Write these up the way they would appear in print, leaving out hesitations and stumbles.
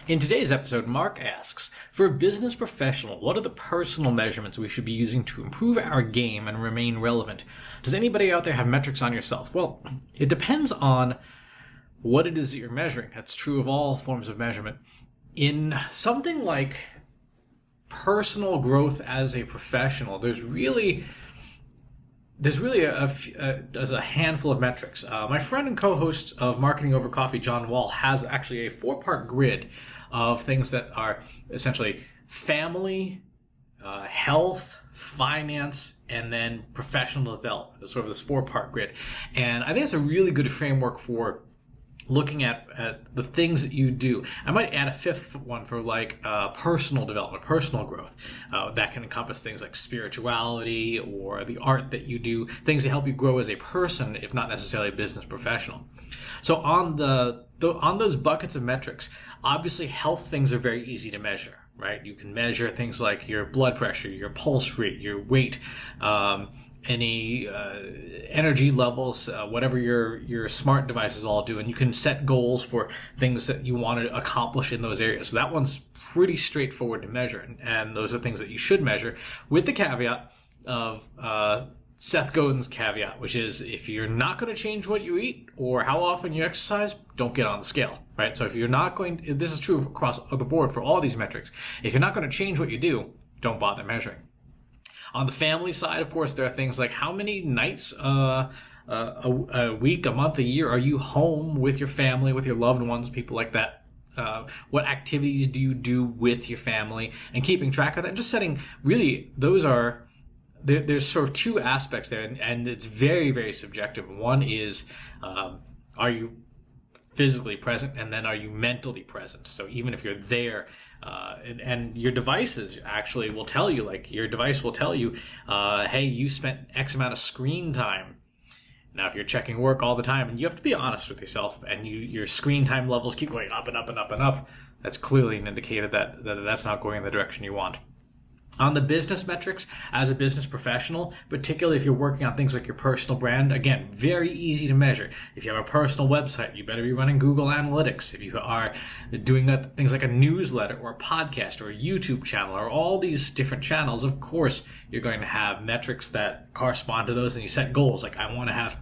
In today's episode, Mark asks, for a business professional, what are the personal measurements we should be using to improve our game and remain relevant? Does anybody out there have metrics on yourself? Well, it depends on what it is that you're measuring. That's true of all forms of measurement. In something like personal growth as a professional, there's really a handful of metrics. My friend and co-host of Marketing Over Coffee, John Wall, has actually a 4-part grid of things that are essentially family, health, finance, and then professional development. It's sort of this 4-part grid. And I think it's a really good framework for looking at the things that you do. I might add a 5th one for personal development, personal growth. That can encompass things like spirituality or the art that you do, things that help you grow as a person, if not necessarily a business professional. So on those buckets of metrics, obviously health things are very easy to measure, right? You can measure things like your blood pressure, your pulse rate, your weight, any energy levels, whatever your smart devices all do, and you can set goals for things that you want to accomplish in those areas. So that one's pretty straightforward to measure, and those are things that you should measure, with the caveat of Seth Godin's caveat, which is if you're not going to change what you eat or how often you exercise, don't get on the scale, right? So if you're not going, this is true across the board for all these metrics. If you're not going to change what you do, don't bother measuring. On the family side, of course, there are things like how many nights a week, a month, a year are you home with your family, with your loved ones, people like that. What activities do you do with your family, and keeping track of that, and just setting, really, those are, there's sort of 2 aspects there, and it's very, very subjective. One is, are you physically present, and then are you mentally present? So even if you're there, and your devices actually will tell you, like your device will tell you, hey, you spent X amount of screen time. Now, if you're checking work all the time, and you have to be honest with yourself, and your screen time levels keep going up and up and up and up, that's clearly an indicator that that's not going in the direction you want. On the business metrics, as a business professional, particularly if you're working on things like your personal brand, again, very easy to measure. If you have a personal website, you better be running Google Analytics. If you are doing things like a newsletter or a podcast or a YouTube channel or all these different channels, of course, you're going to have metrics that correspond to those, and you set goals. Like, I want to have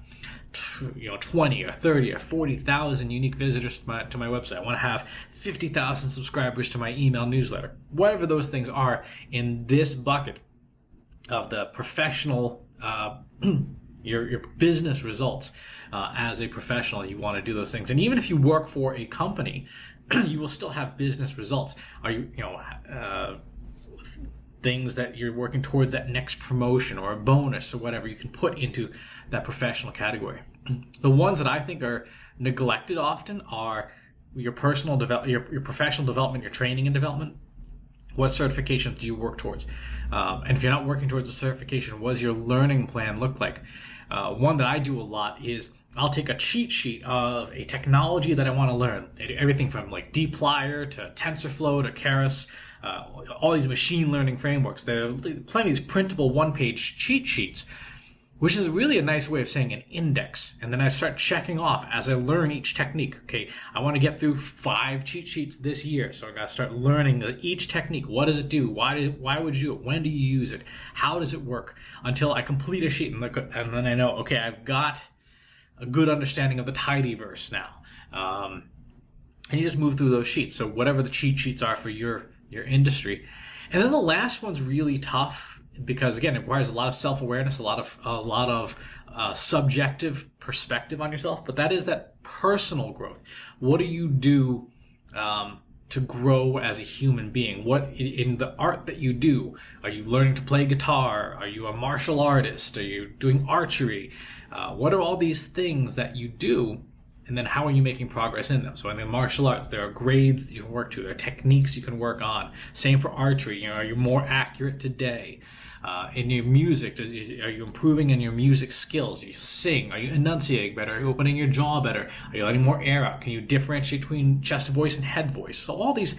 20 or 30 or 40,000 unique visitors to my website. I want to have 50,000 subscribers to my email newsletter. Whatever those things are in this bucket of the professional, your business results, as a professional, you want to do those things. And even if you work for a company, you will still have business results. Are you, things that you're working towards, that next promotion or a bonus or whatever, you can put into that professional category. The ones that I think are neglected often are your personal your professional development, your training and development. What certifications do you work towards? And if you're not working towards a certification, what does your learning plan look like? One that I do a lot is I'll take a cheat sheet of a technology that I want to learn. Everything from like dplyr to TensorFlow to Keras, all these machine learning frameworks. There are plenty of these printable 1-page cheat sheets, which is really a nice way of saying an index. And then I start checking off as I learn each technique. Okay, I want to get through 5 cheat sheets this year, so I got to start learning each technique. What does it do? Why would you do it? When do you use it? How does it work? Until I complete a sheet, and then I know, okay, I've got a good understanding of the tidyverse now. And you just move through those sheets. So whatever the cheat sheets are for your industry. And then the last one's really tough because, again, it requires a lot of self-awareness, a lot of subjective perspective on yourself. But that is that personal growth. What do you do to grow as a human being? What in the art that you do? Are you learning to play guitar? Are you a martial artist? Are you doing archery? What are all these things that you do? And then how are you making progress in them? So in the martial arts, there are grades you can work to. There are techniques you can work on. Same for archery. Are you more accurate today? In your music, are you improving in your music skills? Do you sing? Are you enunciating better? Are you opening your jaw better? Are you letting more air out? Can you differentiate between chest voice and head voice? So all these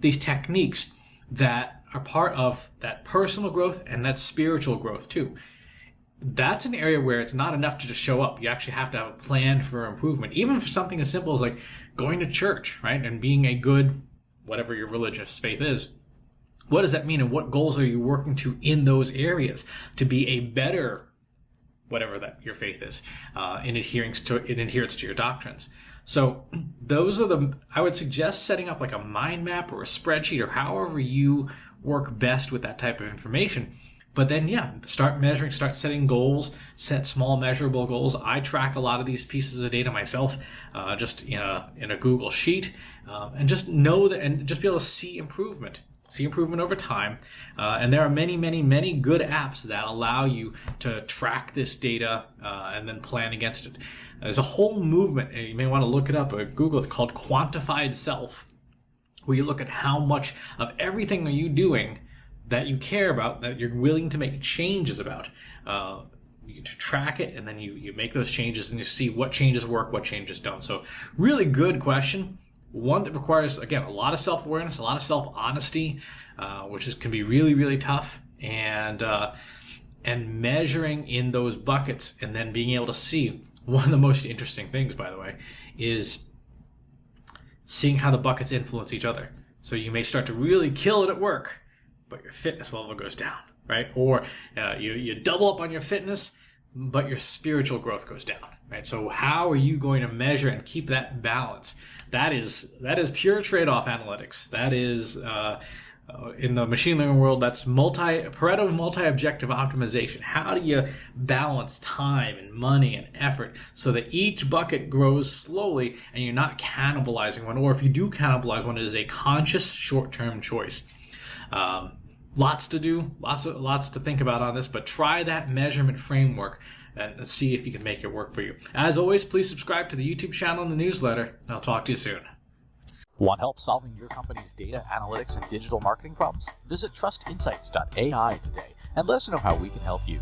techniques that are part of that personal growth and that spiritual growth too. That's an area where it's not enough to just show up. You actually have to have a plan for improvement, even for something as simple as like going to church, right? And being a good whatever your religious faith is. What does that mean, and what goals are you working to in those areas to be a better whatever that your faith is in adherence to your doctrines? So those are I would suggest setting up like a mind map or a spreadsheet or however you work best with that type of information. But then, start measuring, start setting goals, set small measurable goals. I track a lot of these pieces of data myself, just in a Google Sheet, and just know that, and just be able to see improvement over time. And there are many, many, many good apps that allow you to track this data and then plan against it. There's a whole movement, and you may want to look it up or Google it, called Quantified Self, where you look at how much of everything are you doing that you care about, that you're willing to make changes about. You track it, and then you make those changes, and you see what changes work, what changes don't. So really good question. One that requires, again, a lot of self-awareness, a lot of self-honesty, which can be really, really tough, and measuring in those buckets, and then being able to see. One of the most interesting things, by the way, is seeing how the buckets influence each other. So you may start to really kill it at work, but your fitness level goes down, right? Or you double up on your fitness, but your spiritual growth goes down, right? So how are you going to measure and keep that balance? That is pure trade-off analytics. That is, in the machine learning world, that's Pareto multi-objective optimization. How do you balance time and money and effort so that each bucket grows slowly and you're not cannibalizing one, or if you do cannibalize one, it is a conscious short-term choice. Lots to do, lots to think about on this, but try that measurement framework and see if you can make it work for you. As always, please subscribe to the YouTube channel and the newsletter, and I'll talk to you soon. Want help solving your company's data analytics and digital marketing problems? Visit trustinsights.ai today and let us know how we can help you.